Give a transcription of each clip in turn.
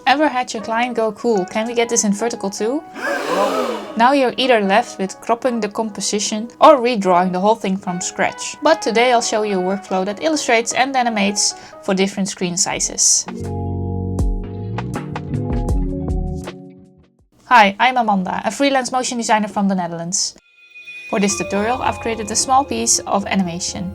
Ever had your client go, cool, can we get this in vertical too? Now you're either left with cropping the composition or redrawing the whole thing from scratch. But today I'll show you a workflow that illustrates and animates for different screen sizes. Hi, I'm Amanda, a freelance motion designer from the Netherlands. For this tutorial I've created a small piece of animation.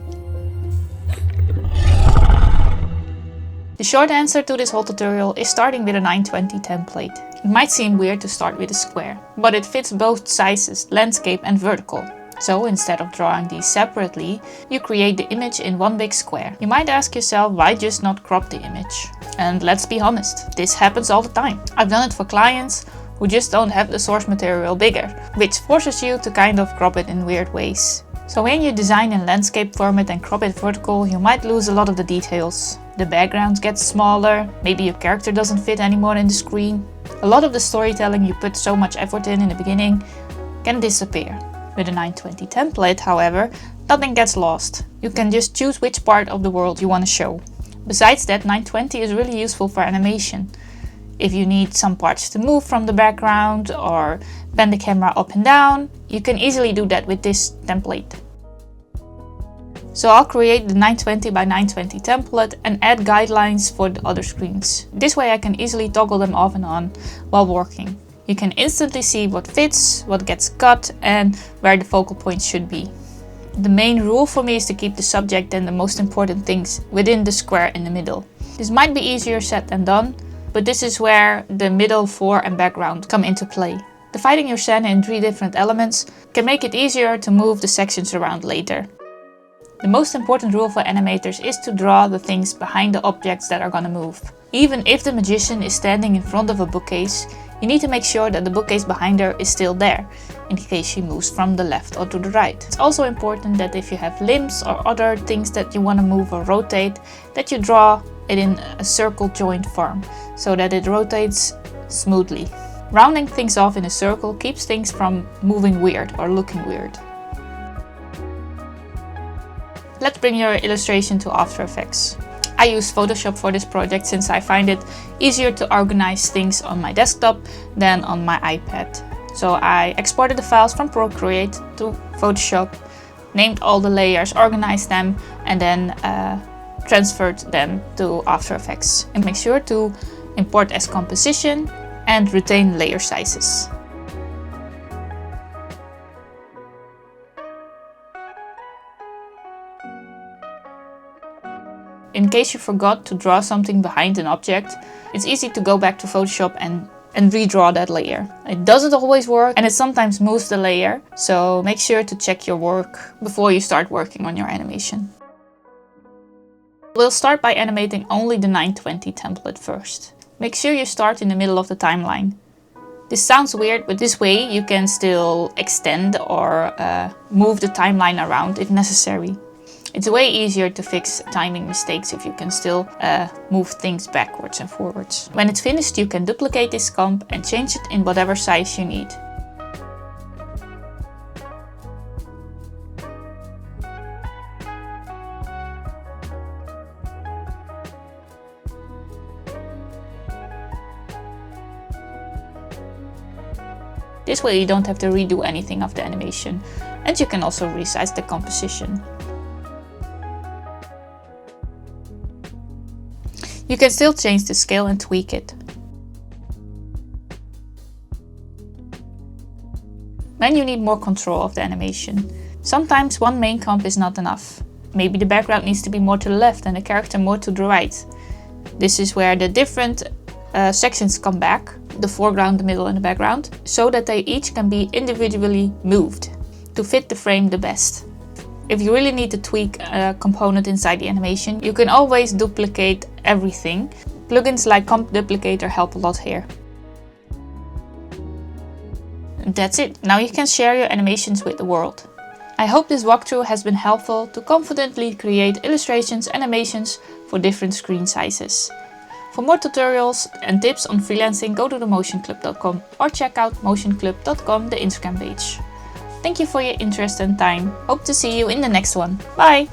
The short answer to this whole tutorial is starting with a 920 template. It might seem weird to start with a square, but it fits both sizes, landscape and vertical. So instead of drawing these separately, you create the image in one big square. You might ask yourself, why just not crop the image? And let's be honest, this happens all the time. I've done it for clients who just don't have the source material bigger, which forces you to kind of crop it in weird ways. So when you design in landscape format and crop it vertical, you might lose a lot of the details. The background gets smaller, maybe your character doesn't fit anymore in the screen. A lot of the storytelling you put so much effort in the beginning can disappear. With a 920 template, however, nothing gets lost. You can just choose which part of the world you want to show. Besides that, 920 is really useful for animation. If you need some parts to move from the background or bend the camera up and down, you can easily do that with this template. So I'll create the 920 by 920 template and add guidelines for the other screens. This way I can easily toggle them off and on while working. You can instantly see what fits, what gets cut and where the focal points should be. The main rule for me is to keep the subject and the most important things within the square in the middle. This might be easier said than done, but this is where the middle, fore and background come into play. Dividing your scene in 3 different elements can make it easier to move the sections around later. The most important rule for animators is to draw the things behind the objects that are gonna move. Even if the magician is standing in front of a bookcase, you need to make sure that the bookcase behind her is still there, in case she moves from the left or to the right. It's also important that if you have limbs or other things that you want to move or rotate, that you draw it in a circle joint form, so that it rotates smoothly. Rounding things off in a circle keeps things from moving weird or looking weird. Let's bring your illustration to After Effects. I use Photoshop for this project since I find it easier to organize things on my desktop than on my iPad. So I exported the files from Procreate to Photoshop, named all the layers, organized them and then transferred them to After Effects. And make sure to import as composition and retain layer sizes. In case you forgot to draw something behind an object, it's easy to go back to Photoshop and redraw that layer. It doesn't always work and it sometimes moves the layer, so make sure to check your work before you start working on your animation. We'll start by animating only the 920 template first. Make sure you start in the middle of the timeline. This sounds weird, but this way you can still extend or move the timeline around if necessary. It's way easier to fix timing mistakes if you can still move things backwards and forwards. When it's finished, you can duplicate this comp and change it in whatever size you need. This way you don't have to redo anything of the animation, and you can also resize the composition. You can still change the scale and tweak it. Then you need more control of the animation. Sometimes one main comp is not enough. Maybe the background needs to be more to the left and the character more to the right. This is where the different sections come back, the foreground, the middle and the background, so that they each can be individually moved to fit the frame the best. If you really need to tweak a component inside the animation, you can always duplicate everything. Plugins like Comp Duplicator help a lot here. That's it. Now you can share your animations with the world. I hope this walkthrough has been helpful to confidently create illustrations and animations for different screen sizes. For more tutorials and tips on freelancing, go to themotionclub.com or check out motionclub.com, the Instagram page. Thank you for your interest and time. Hope to see you in the next one. Bye!